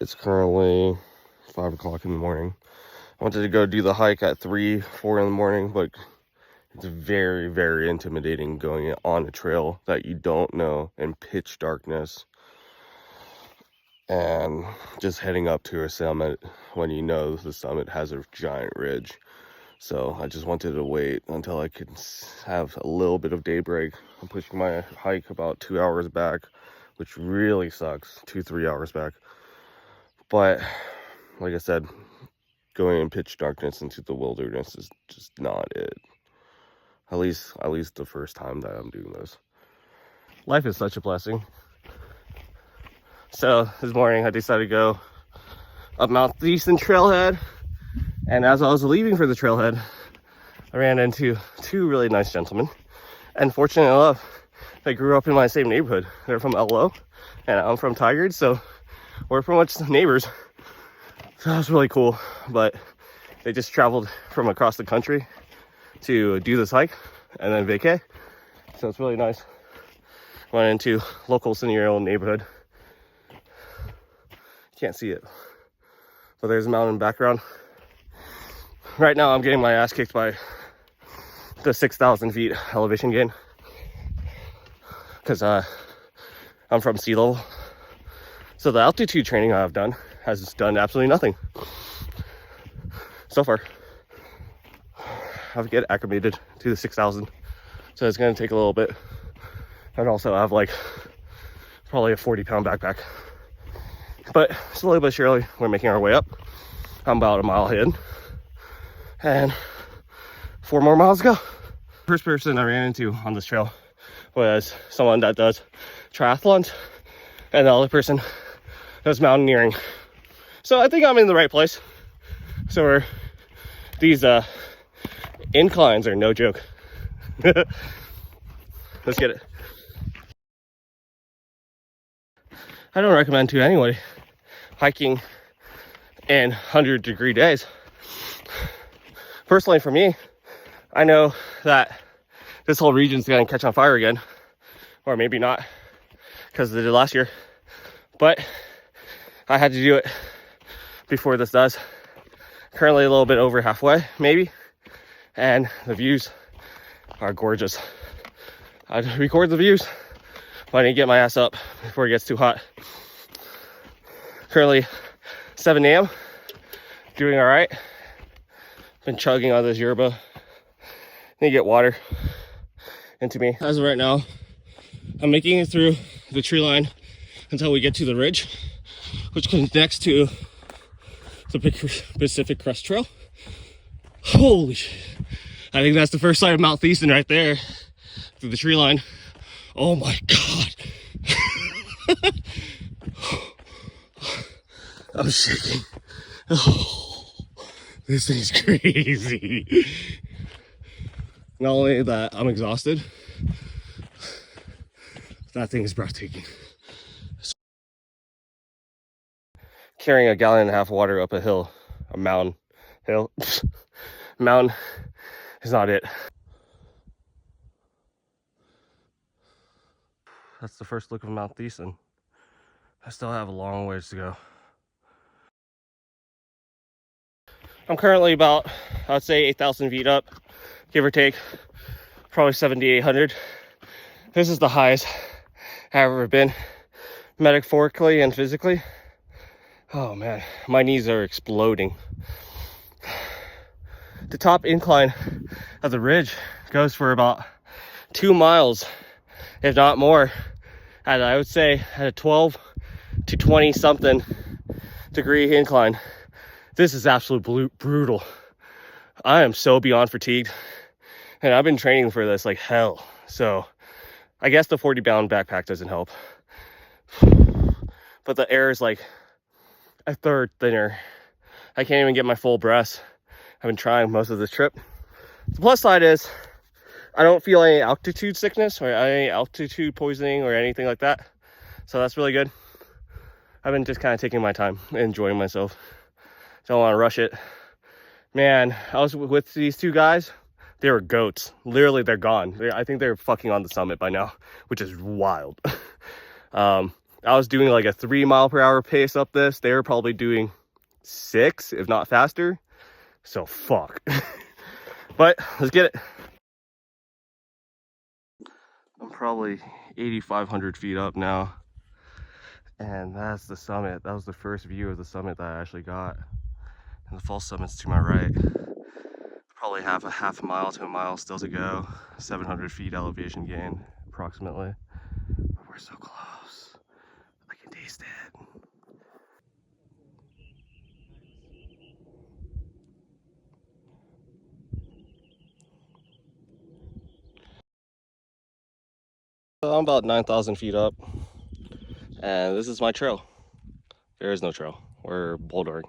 It's currently 5 o'clock in the morning. I wanted to go do the hike at 3, 4 in the morning, but it's very, very intimidating going on a trail that you don't know in pitch darkness and just heading up to a summit when you know the summit has a giant ridge. So I just wanted to wait until I could have a little bit of daybreak. I'm pushing my hike about 2 hours back, which really sucks, 2-3 hours back. But like I said, going in pitch darkness into the wilderness is just not it. At least the first time that I'm doing this. Life is such a blessing. So this morning I decided to go up Mount Thielsen trailhead. And as I was leaving for the trailhead, I ran into 2 really nice gentlemen. And fortunately enough, they grew up in my same neighborhood. They're from LMAO and I'm from Tigard, so we're pretty much neighbors. So that was really cool. But they just traveled from across the country to do this hike and then vacay. So it's really nice. Went into locals in your own neighborhood. Can't see it, but there's a mountain background. Right now I'm getting my ass kicked by the 6,000 feet elevation gain because I'm from sea level. So the altitude training I've done has done absolutely nothing so far. I've get acclimated to the 6,000, so it's going to take a little bit. And also I have like probably a 40-pound backpack, but slowly but surely we're making our way up. I'm about a mile in and 4 more miles to go. First person I ran into on this trail was someone that does triathlons, and the other person does mountaineering. So I think I'm in the right place. So these inclines are no joke. Let's get it. I don't recommend to anybody hiking in 100-degree days. Personally, for me, I know that this whole region's gonna catch on fire again, or maybe not, because they did last year. But I had to do it before this does. Currently a little bit over halfway, maybe, and the views are gorgeous. I'd record the views, but I need to get my ass up before it gets too hot. Currently 7 a.m. doing all right. Been chugging on this yerba. Need to get water into me. As of right now, I'm making it through the tree line until we get to the ridge, which connects to the Pacific Crest Trail. Holy shit. I think that's the first sight of Mount Thielsen right there through the tree line. Oh my God. I'm shaking. Oh, this thing's crazy. Not only that, I'm exhausted. That thing is breathtaking. Carrying a gallon and a half of water up a hill, a mountain hill, mountain is not it. That's the first look of Mount Thielsen. I still have a long ways to go. I'm currently about, I would say 8,000 feet up, give or take, probably 7,800. This is the highest I've ever been, metaphorically and physically. Oh man, my knees are exploding. The top incline of the ridge goes for about 2 miles, if not more, at I would say at a 12 to 20 something degree incline. This is absolute brutal. I am so beyond fatigued, and I've been training for this like hell. So I guess the 40-pound backpack doesn't help, but the air is like a third thinner. I can't even get my full breath. I've been trying most of this trip. The plus side is I don't feel any altitude sickness or any altitude poisoning or anything like that. So that's really good. I've been just kind of taking my time, enjoying myself. Don't want to rush it. Man, I was with these 2 guys. They were goats. Literally, they're gone. I think they're fucking on the summit by now, which is wild. I was doing like a 3 mile per hour pace up this. They were probably doing 6, if not faster. So fuck. But let's get it. I'm probably 8,500 feet up now. And that's the summit. That was the first view of the summit that I actually got. And the false summit's to my right. Probably have a half a mile to a mile still to go. 700 feet elevation gain, approximately. But we're so close. I can taste it. So I'm about 9,000 feet up. And this is my trail. There is no trail. We're bouldering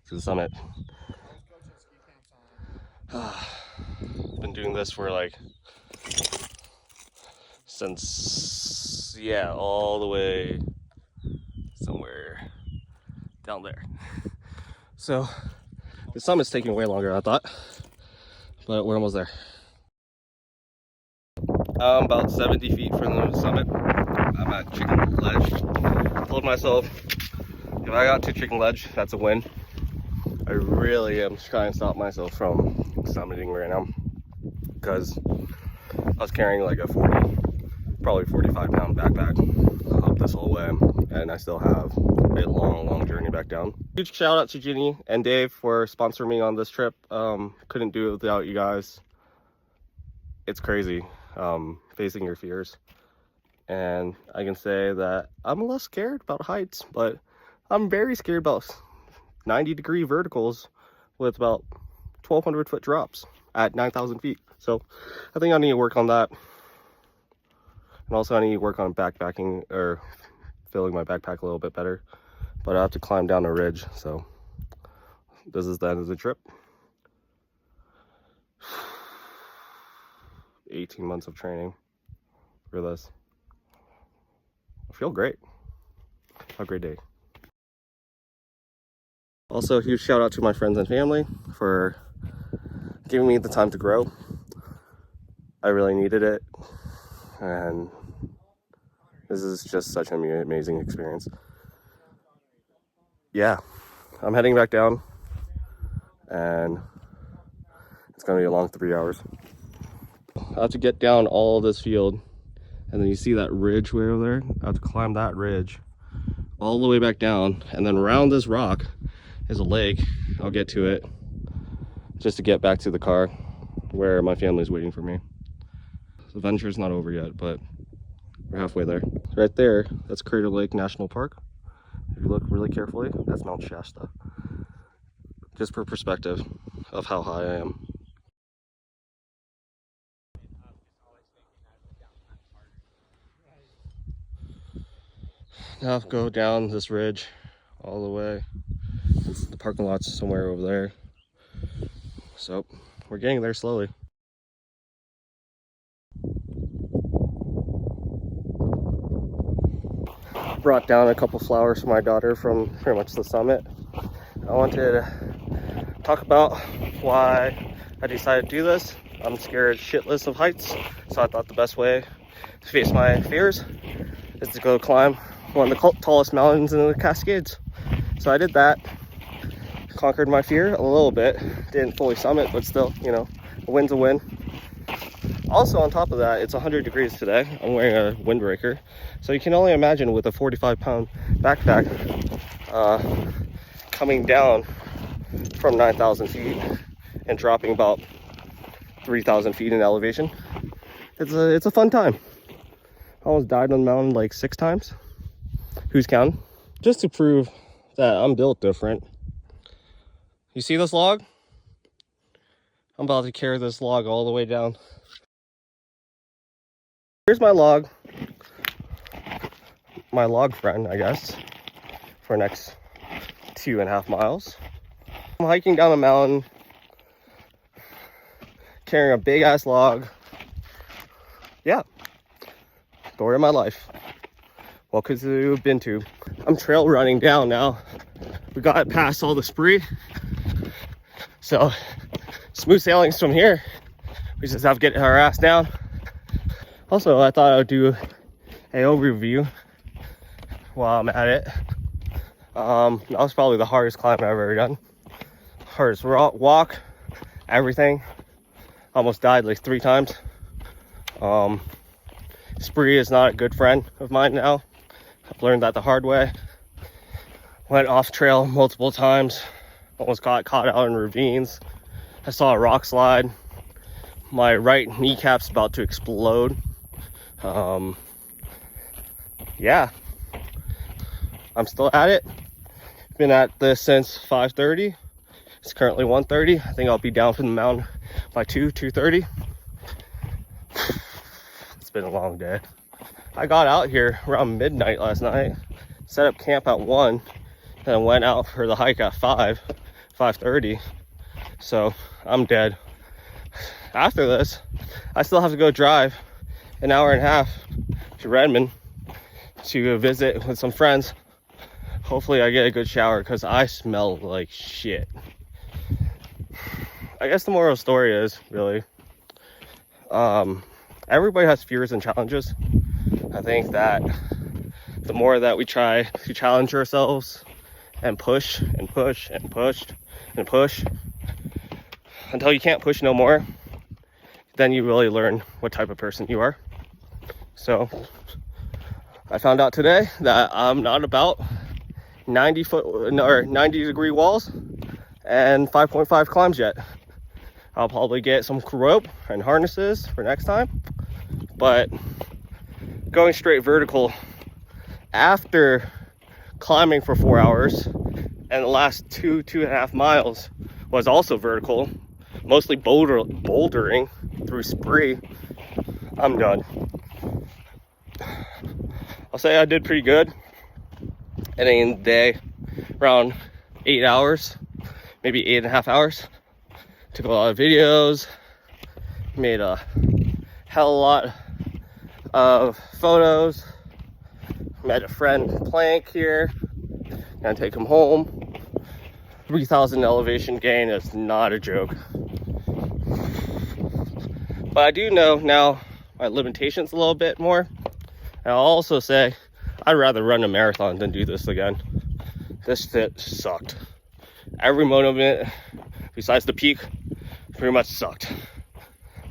to the summit. Been doing this for like since, yeah, all the way somewhere down there. So the summit's taking way longer than I thought, but we're almost there. I'm about 70 feet from the summit. I'm at Chicken Ledge. I told myself, if I got to Chicken Ledge, that's a win. I really am trying to stop myself from summiting right now, because I was carrying like a probably 45 pound backpack up this whole way, and I still have a long journey back down. Huge shout out to Ginny and Dave for sponsoring me on this trip. Couldn't do it without you guys. It's crazy facing your fears, and I can say that I'm less scared about heights, but I'm very scared about 90-degree verticals with about 1,200 foot drops at 9,000 feet. So I think I need to work on that. And also I need to work on backpacking, or filling my backpack a little bit better. But I have to climb down a ridge, so this is the end of the trip. 18 months of training for this. I feel great. Have a great day. Also, a huge shout out to my friends and family for giving me the time to grow. I really needed it, and this is just such an amazing experience. Yeah, I'm heading back down, and it's gonna be a long 3 hours. I have to get down all this field, and then you see that ridge way over there? I have to climb that ridge all the way back down, and then around this rock is a lake. I'll get to it just to get back to the car where my family's waiting for me. The venture's not over yet, but we're halfway there. Right there, that's Crater Lake National Park. If you look really carefully, that's Mount Shasta. Just for perspective of how high I am. Now go down this ridge all the way. The parking lot's somewhere over there. So we're getting there slowly. Brought down a couple flowers for my daughter from pretty much the summit. I wanted to talk about why I decided to do this. I'm scared shitless of heights, so I thought the best way to face my fears is to go climb one of the tallest mountains in the Cascades. So I did that, conquered my fear a little bit. Didn't fully summit, but still, you know, a win's a win. Also, on top of that, it's 100 degrees today. I'm wearing a windbreaker. So you can only imagine with a 45-pound backpack coming down from 9,000 feet and dropping about 3,000 feet in elevation. It's a fun time. I almost died on the mountain like 6 times. Who's counting? Just to prove that I'm built different. You see this log? I'm about to carry this log all the way down. Here's my log friend, I guess, for the next 2.5 miles. I'm hiking down a mountain, carrying a big ass log. Yeah, story of my life. Welcome to Bintu. I'm trail running down now. We got past all the spree, so smooth sailings from here. We just have to get our ass down. Also, I thought I would do an overview while I'm at it. That was probably the hardest climb I've ever done. Hardest walk, everything. Almost died like 3 times. Spree is not a good friend of mine now. I've learned that the hard way. Went off trail multiple times. Almost got caught out in ravines. I saw a rock slide. My right kneecap's about to explode. Yeah, I'm still at it. Been at this since 5:30. It's currently 1:30. I think I'll be down from the mountain by 2:30. It's been a long day. I got out here around midnight last night, set up camp at 1, and went out for the hike at 5:30. So I'm dead. After this, I still have to go drive an hour and a half to Redmond to visit with some friends. Hopefully I get a good shower because I smell like shit. I guess the moral of the story is, really, everybody has fears and challenges. I think that the more that we try to challenge ourselves and push and push and push and push until you can't push no more, then you really learn what type of person you are. So I found out today that I'm not about 90 degree walls and 5.5 climbs yet. I'll probably get some rope and harnesses for next time, but going straight vertical after climbing for 4 hours and the last 2.5 miles was also vertical, mostly bouldering through Spree, I'm done. I'll say I did pretty good. Ending the day around 8 hours, maybe 8.5 hours. Took a lot of videos, made a hell of a lot of photos. Met a friend Plank here, gonna take him home. 3,000 elevation gain is not a joke. But I do know now my limitations a little bit more. And I'll also say I'd rather run a marathon than do this again. This shit sucked. Every moment besides the peak pretty much sucked.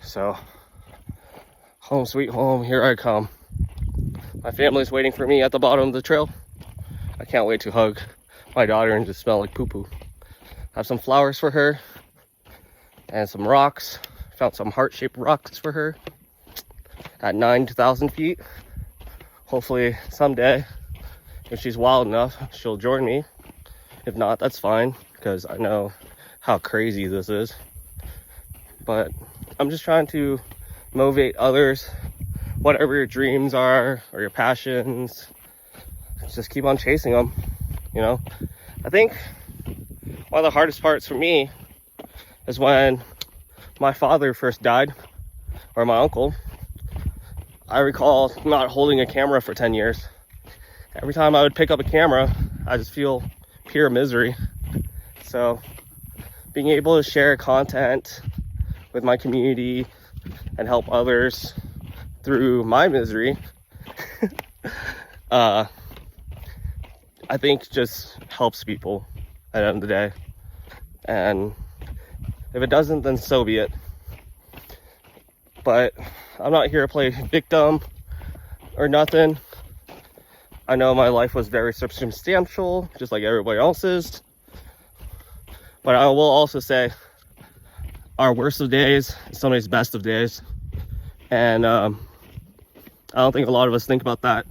So home sweet home, here I come. My family's waiting for me at the bottom of the trail. I can't wait to hug my daughter and just smell like poo-poo. I have some flowers for her and some rocks. Found some heart-shaped rocks for her at 9,000 feet. Hopefully someday, if she's wild enough, she'll join me. If not, that's fine, because I know how crazy this is. But I'm just trying to motivate others. Whatever your dreams are or your passions, just keep on chasing them, you know? I think one of the hardest parts for me is when my father first died, or my uncle. I recall not holding a camera for 10 years. Every time I would pick up a camera, I just feel pure misery. So being able to share content with my community and help others through my misery, I think just helps people at the end of the day. And if it doesn't, then so be it. But I'm not here to play victim or nothing. I know my life was very circumstantial, just like everybody else's. But I will also say our worst of days is somebody's best of days. And I don't think a lot of us think about that,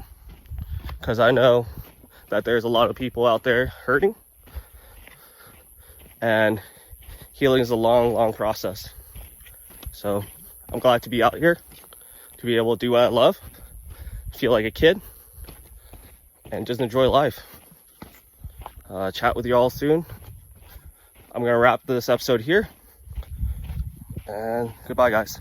because I know that there's a lot of people out there hurting. And healing is a long, long process. So I'm glad to be out here, to be able to do what I love, feel like a kid, and just enjoy life. Chat with you all soon. I'm going to wrap this episode here. And goodbye, guys.